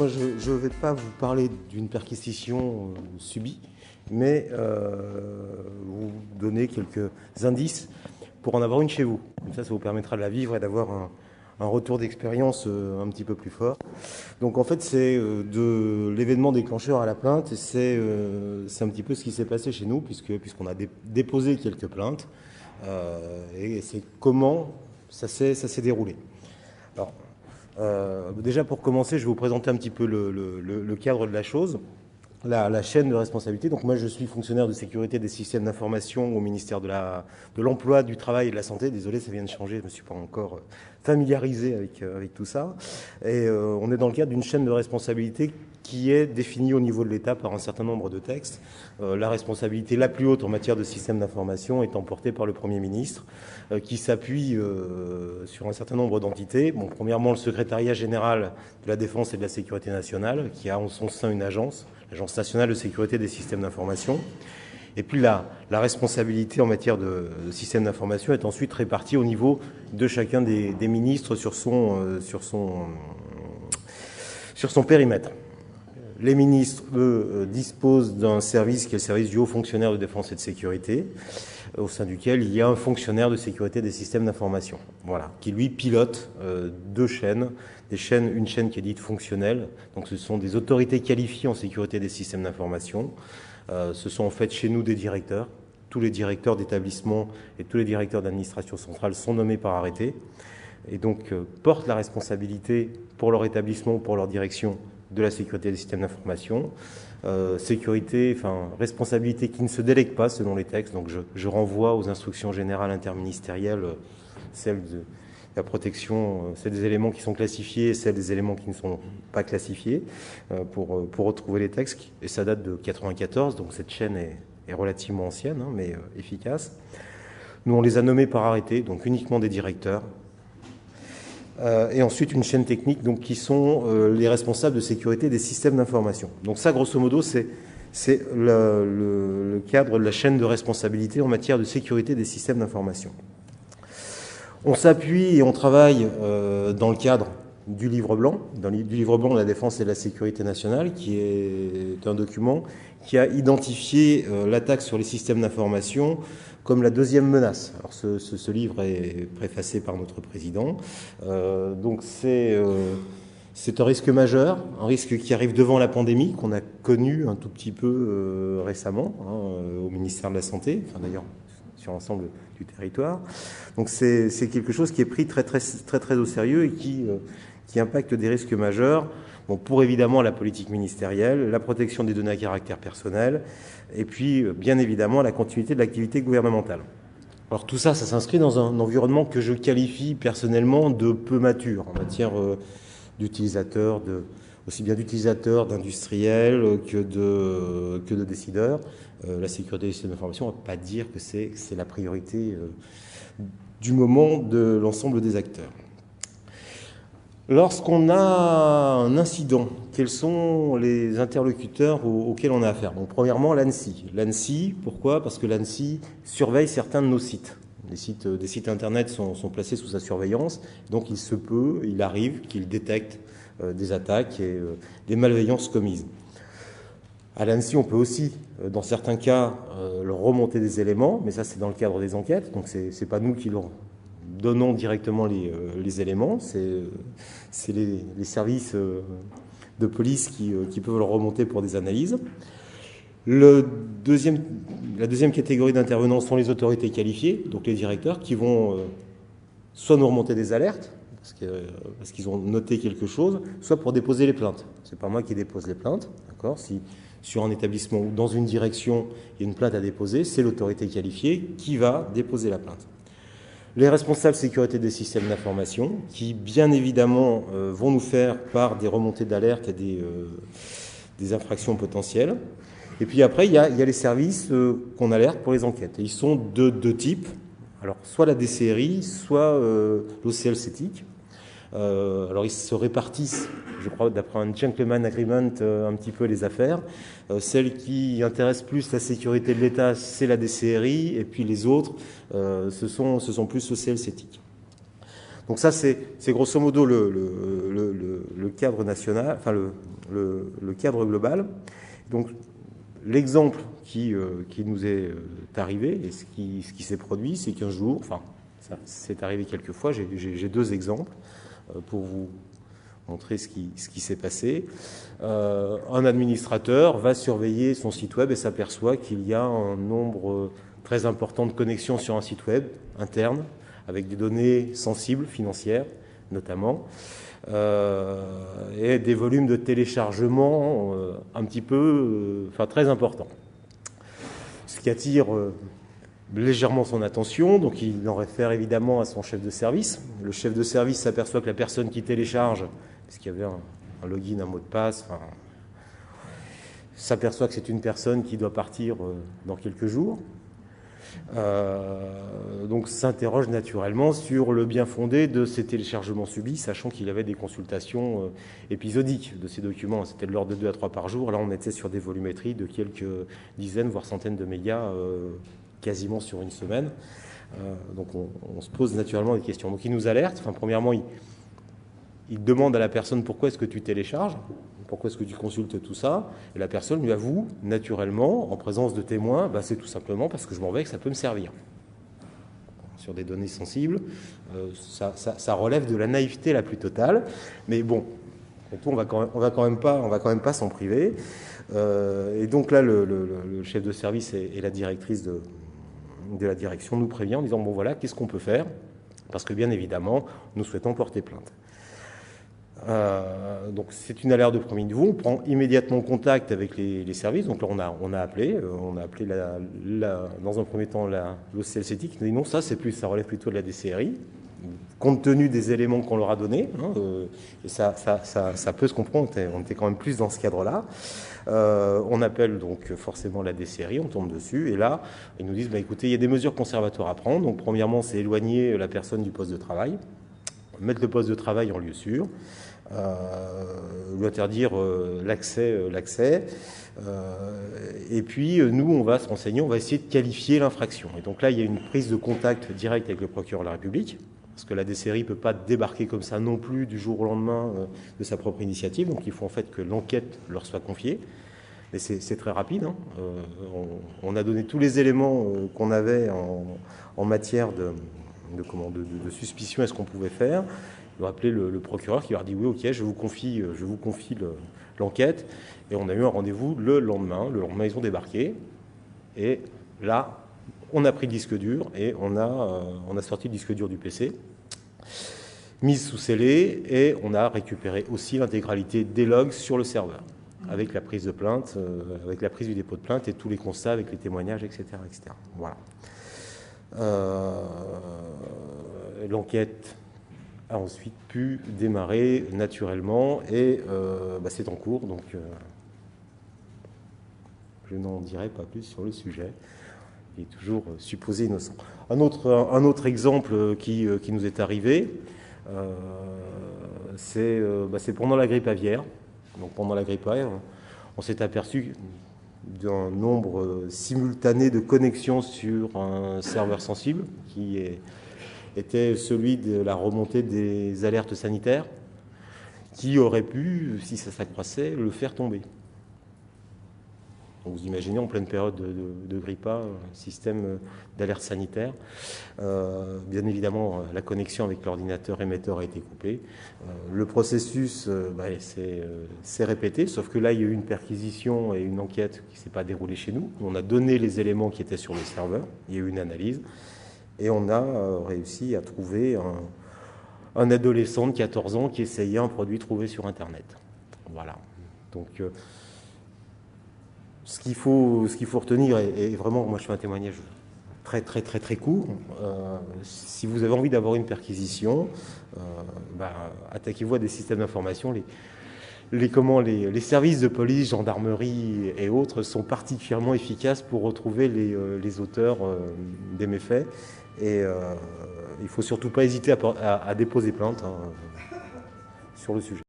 moi je ne vais pas vous parler d'une perquisition subie, mais vous donner quelques indices pour en avoir une chez vous. Comme ça vous permettra de la vivre et d'avoir un retour d'expérience un petit peu plus fort. Donc en fait c'est de l'événement déclencheur à la plainte, et c'est un petit peu ce qui s'est passé chez nous, puisqu'on a déposé quelques plaintes, et c'est comment ça s'est déroulé. Alors, déjà pour commencer, je vais vous présenter un petit peu le cadre de la chose, la chaîne de responsabilité. Donc moi je suis fonctionnaire de sécurité des systèmes d'information au ministère de l'Emploi, du Travail et de la Santé. Désolé, ça vient de changer, je ne me suis pas encore familiarisé avec tout ça. Et on est dans le cadre d'une chaîne de responsabilité qui est définie au niveau de l'État par un certain nombre de textes. La responsabilité la plus haute en matière de système d'information étant portée par le Premier ministre, qui s'appuie sur un certain nombre d'entités. Bon, premièrement, le secrétariat général de la Défense et de la Sécurité nationale, qui a en son sein une agence, l'Agence nationale de sécurité des systèmes d'information. Et puis la responsabilité en matière de système d'information est ensuite répartie au niveau de chacun des ministres sur son périmètre. Les ministres, eux, disposent d'un service qui est le service du haut fonctionnaire de défense et de sécurité, au sein duquel il y a un fonctionnaire de sécurité des systèmes d'information, voilà, qui lui pilote deux chaînes, une chaîne qui est dite fonctionnelle, donc ce sont des autorités qualifiées en sécurité des systèmes d'information. Ce sont en fait chez nous des directeurs. Tous les directeurs d'établissement et tous les directeurs d'administration centrale sont nommés par arrêté, et donc portent la responsabilité pour leur établissement ou pour leur direction de la sécurité des systèmes d'information. Responsabilité qui ne se délègue pas selon les textes. Donc je renvoie aux instructions générales interministérielles, celle de la protection, celle des éléments qui sont classifiés et celle des éléments qui ne sont pas classifiés, pour retrouver les textes. Et ça date de 1994, donc cette chaîne est relativement ancienne, hein, mais efficace. Nous, on les a nommés par arrêté, donc uniquement des directeurs. Et ensuite une chaîne technique, donc, qui sont les responsables de sécurité des systèmes d'information. Donc ça, grosso modo, c'est le cadre de la chaîne de responsabilité en matière de sécurité des systèmes d'information. On s'appuie et on travaille dans le cadre du livre blanc, du livre blanc de la défense et de la sécurité nationale, qui est un document qui a identifié l'attaque sur les systèmes d'information comme la deuxième menace. Alors ce livre est préfacé par notre président. Donc c'est un risque majeur, un risque qui arrive devant la pandémie, qu'on a connu un tout petit peu récemment, hein, au ministère de la Santé, enfin d'ailleurs sur l'ensemble du territoire. Donc c'est quelque chose qui est pris très au sérieux et qui impacte des risques majeurs. Bon, pour évidemment la politique ministérielle, la protection des données à caractère personnel, et puis bien évidemment la continuité de l'activité gouvernementale. Alors tout ça, ça s'inscrit dans un environnement que je qualifie personnellement de peu mature en matière d'utilisateurs, aussi bien d'utilisateurs, d'industriels que de décideurs. La sécurité des systèmes d'information, on ne va pas dire que c'est la priorité du moment de l'ensemble des acteurs. Lorsqu'on a un incident, quels sont les interlocuteurs auxquels on a affaire? Bon, premièrement, l'ANSSI. L'ANSSI, pourquoi? Parce que l'ANSSI surveille certains de nos sites. Des sites internet sont placés sous sa surveillance, donc il arrive qu'il détecte des attaques et des malveillances commises. À l'ANSSI, on peut aussi, dans certains cas, leur remonter des éléments, mais ça c'est dans le cadre des enquêtes, donc c'est pas nous qui leur donnons directement les éléments, c'est les services de police qui peuvent leur remonter pour des analyses. La deuxième catégorie d'intervenants sont les autorités qualifiées, donc les directeurs, qui vont soit nous remonter des alertes, parce qu'ils ont noté quelque chose, soit pour déposer les plaintes. C'est pas moi qui dépose les plaintes, d'accord ? Si sur un établissement ou dans une direction, il y a une plainte à déposer, c'est l'autorité qualifiée qui va déposer la plainte. Les responsables sécurité des systèmes d'information, qui bien évidemment vont nous faire part des remontées d'alerte et des infractions potentielles. Et puis après, il y a les services qu'on alerte pour les enquêtes. Et ils sont de deux types. Alors, soit la DCRI, soit l'OCL-CETIC. Alors, ils se répartissent, je crois, d'après un gentleman agreement, un petit peu les affaires. Celle qui intéresse plus la sécurité de l'État, c'est la DCRI, et puis les autres, ce sont plus l'OCL-CETIC. Donc ça, c'est grosso modo le cadre national, enfin le cadre global. Donc l'exemple qui nous est arrivé et ce qui s'est produit, c'est qu'un jour, enfin ça c'est arrivé quelques fois, j'ai deux exemples pour vous montrer ce qui s'est passé. Un administrateur va surveiller son site web et s'aperçoit qu'il y a un nombre très important de connexions sur un site web interne, avec des données sensibles, financières notamment, et des volumes de téléchargement un petit peu, enfin très importants. Ce qui attire légèrement son attention, donc il en réfère évidemment à son chef de service. Le chef de service s'aperçoit que la personne qui télécharge, puisqu'il y avait un login, un mot de passe, enfin, s'aperçoit que c'est une personne qui doit partir dans quelques jours. Donc s'interroge naturellement sur le bien fondé de ces téléchargements subis, sachant qu'il avait des consultations épisodiques de ces documents. C'était de l'ordre de 2 à 3 par jour. Là, on était sur des volumétries de quelques dizaines, voire centaines de mégas, quasiment sur une semaine. Donc on se pose naturellement des questions. Donc il nous alerte. Enfin, premièrement, il demande à la personne pourquoi est-ce que tu télécharges, pourquoi est-ce que tu consultes tout ça, et la personne lui avoue naturellement, en présence de témoins, bah, c'est tout simplement parce que je m'en vais et que ça peut me servir. Sur des données sensibles, ça relève de la naïveté la plus totale, mais bon, on va quand même pas s'en priver. Et donc là, le chef de service et la directrice de la direction nous prévient en disant bon voilà, qu'est-ce qu'on peut faire, parce que bien évidemment, nous souhaitons porter plainte. Donc c'est une alerte de premier niveau. On prend immédiatement contact avec les services. Donc là on a appelé dans un premier temps l'OCLCT qui nous dit non, ça relève plutôt de la DCRI, compte tenu des éléments qu'on leur a donnés. Et ça peut se comprendre. On était quand même plus dans ce cadre-là. On appelle donc forcément la DCRI, on tombe dessus et là ils nous disent bah, écoutez, il y a des mesures conservatoires à prendre. Donc premièrement, c'est éloigner la personne du poste de travail, mettre le poste de travail en lieu sûr. Lui interdire l'accès. Et puis, nous, on va se renseigner, on va essayer de qualifier l'infraction. Et donc là, il y a une prise de contact directe avec le procureur de la République, parce que la DCRI ne peut pas débarquer comme ça non plus du jour au lendemain de sa propre initiative. Donc il faut en fait que l'enquête leur soit confiée. Mais c'est très rapide. On a donné tous les éléments qu'on avait en matière de suspicion à ce qu'on pouvait faire. Ils ont appelé le procureur qui leur a dit oui, ok, je vous confie l'enquête. Et on a eu un rendez-vous le lendemain. Le lendemain, ils ont débarqué. Et là, on a pris le disque dur et on a sorti le disque dur du PC, mise sous scellé, et on a récupéré aussi l'intégralité des logs sur le serveur, avec la prise de plainte, avec la prise du dépôt de plainte et tous les constats avec les témoignages, etc. etc. Voilà. L'enquête a ensuite pu démarrer naturellement et c'est en cours, donc je n'en dirai pas plus sur le sujet. Il est toujours supposé innocent. Un autre exemple qui nous est arrivé, c'est pendant la grippe aviaire. Donc pendant la grippe aviaire, on s'est aperçu d'un nombre simultané de connexions sur un serveur sensible qui était celui de la remontée des alertes sanitaires, qui aurait pu, si ça s'accroissait, le faire tomber. Donc vous imaginez en pleine période de grippa, un système d'alerte sanitaire. Bien évidemment, la connexion avec l'ordinateur émetteur a été coupée. Le processus s'est répété, sauf que là, il y a eu une perquisition et une enquête qui ne s'est pas déroulée chez nous. On a donné les éléments qui étaient sur le serveur, il y a eu une analyse, et on a réussi à trouver un adolescent de 14 ans qui essayait un produit trouvé sur Internet. Voilà. Donc, ce qu'il faut retenir, et vraiment, moi je fais un témoignage très court, si vous avez envie d'avoir une perquisition, attaquez-vous à des systèmes d'information. Les services de police, gendarmerie et autres sont particulièrement efficaces pour retrouver les auteurs des méfaits. Et il ne faut surtout pas hésiter à déposer plainte sur le sujet.